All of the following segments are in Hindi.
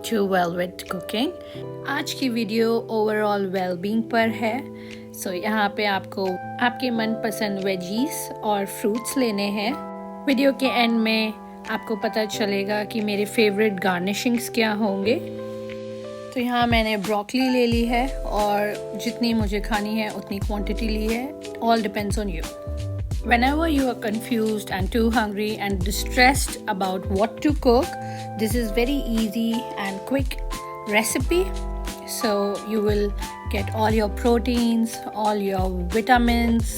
Back to velvet cooking. आज की वीडियो ओवरऑल वेलबींग पर है। सो यहाँ पे आपको आपके मनपसंद वेजीज और फ्रूट्स लेने हैं। वीडियो के एंड में आपको पता चलेगा कि मेरे फेवरेट गार्निशिंग्स क्या होंगे। तो यहाँ मैंने ब्रोकली ले ली है और जितनी मुझे खानी है उतनी क्वांटिटी ली है। All depends on you. Whenever you are confused and too hungry and distressed about what to cook, this is very easy and quick recipe. So you will get all your proteins, all your vitamins,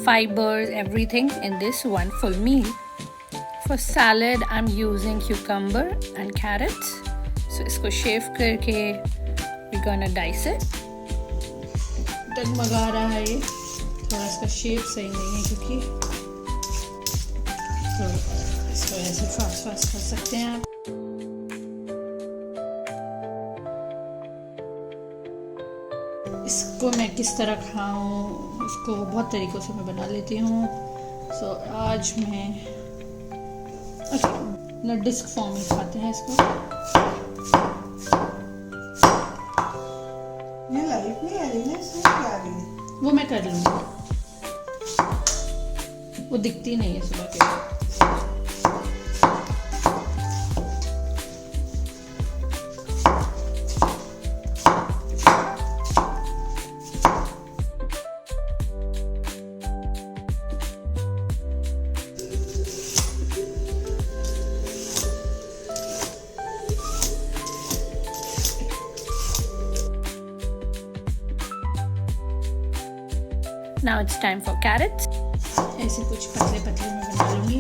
fibers, everything in this one full meal. For salad, I'm using cucumber and carrots. So इसको shave करके we're gonna dice it. डगमगा रहा है ये, थोड़ा इसका शेप सही नहीं है क्योंकि तो इसको ऐसे फास्ट कर सकते हैं आप। इसको मैं किस तरह खाऊं, इसको बहुत तरीक़ों से मैं बना लेती हूँ। सो आज मैं अच्छा डिस्क फॉर्म में खाते हैं इसको। ये लाइट नहीं आ रही ना, इसमें क्या आ रही है? वो मैं कर लूँगी, वो दिखती नहीं है सुबह के। Now it's time for carrots. ऐसे कुछ पतले पतले मैं बना लूँगी।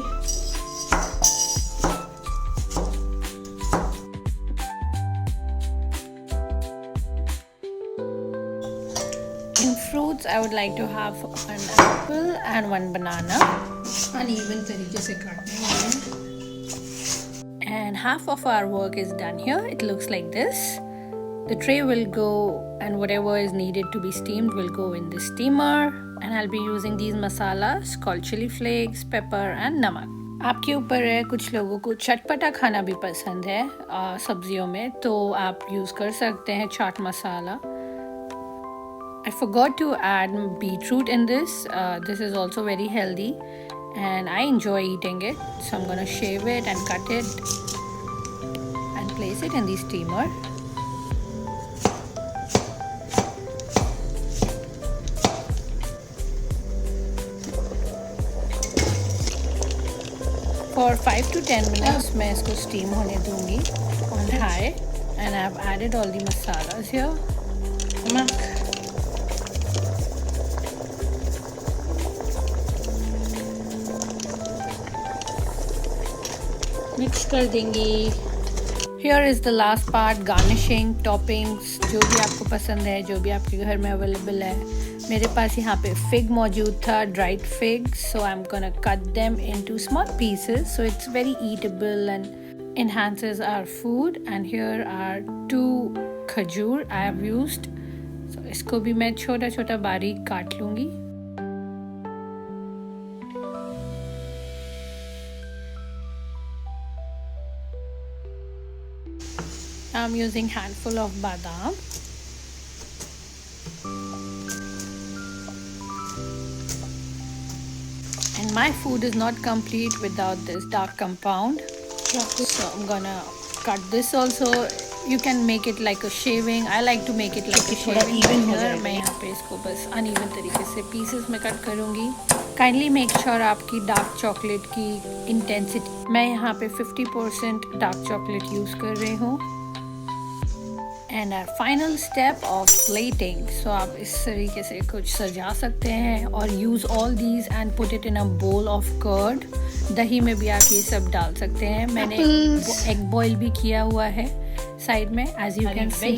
In fruits, I would like to have one apple and one banana. Uneven तरीके से काटने हैं। And half of our work is done here. It looks like this. The tray will go and whatever is needed to be steamed will go in the steamer. And I'll be using these masalas called chili flakes, pepper and नमक। आपके ऊपर है, कुछ लोगों को चटपटा खाना भी पसंद है सब्जियों में, तो आप यूज़ कर सकते हैं chaat masala. I forgot to add beetroot in this. This is also very healthy and I enjoy eating it. So I'm gonna shave it and cut it and place it in the steamer. For 5 to 10 minutes मैं इसको steam होने दूँगी on high and I've added all the masalas here. Mix कर देंगी। Here is the last part, garnishing, toppings, जो भी आपको पसंद है, जो भी आपके घर में अवेलेबल है। मेरे पास यहाँ पे फिग मौजूद था, dried fig, so I'm gonna cut them into small pieces so it's very eatable and enhances our food. And here are 2 खजूर I have used, so इसको भी मैं छोटा छोटा बारीक काट लूँगी। I'm using handful of badam. And my food is not complete without this dark compound. So I'm gonna cut this also. You can make it like a shaving. I like to make it like a shaving. Even here मैं यहाँ पे इसको बस uneven तरीके से pieces में cut करूँगी। Kindly make sure आपकी dark chocolate की intensity, मैं यहाँ पे 50% dark chocolate use कर रही हूँ। And our final step of plating. So आप इस तरीके से कुछ सजा सकते हैं और use all these and put it in a bowl of curd. दही में भी आप ये सब डाल सकते हैं। मैंने एग बॉईल भी किया हुआ है साइड में, as you can see।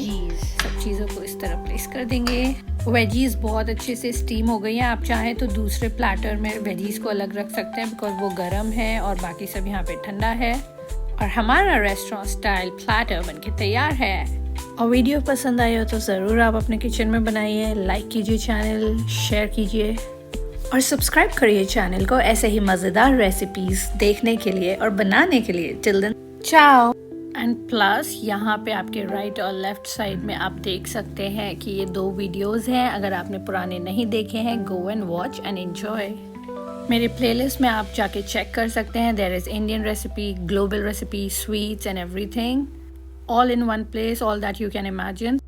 सब चीज़ों को इस तरह प्लेस कर देंगे। वेजीज बहुत अच्छे से स्टीम हो गई हैं। आप चाहें तो दूसरे प्लेटर में वेजीज को अलग रख सकते हैं बिकॉज वो गर्म है और बाकी सब यहाँ पे ठंडा है। और हमारा रेस्टोरेंट स्टाइल प्लेटर बनके तैयार है। और वीडियो पसंद आई हो तो ज़रूर आप अपने किचन में बनाइए, लाइक कीजिए, चैनल शेयर कीजिए और सब्सक्राइब करिए चैनल को ऐसे ही मज़ेदार रेसिपीज़ देखने के लिए और बनाने के लिए। टिल देन, चाओ। एंड प्लस यहाँ पे आपके राइट और लेफ्ट साइड में आप देख सकते हैं कि ये 2 वीडियोस हैं। अगर आपने पुराने नहीं देखे हैं, go and watch and enjoy. मेरे प्लेलिस्ट में आप जाके चेक कर सकते हैं। There is Indian recipe, global recipe, sweets and everything, all in one place, all that you can imagine.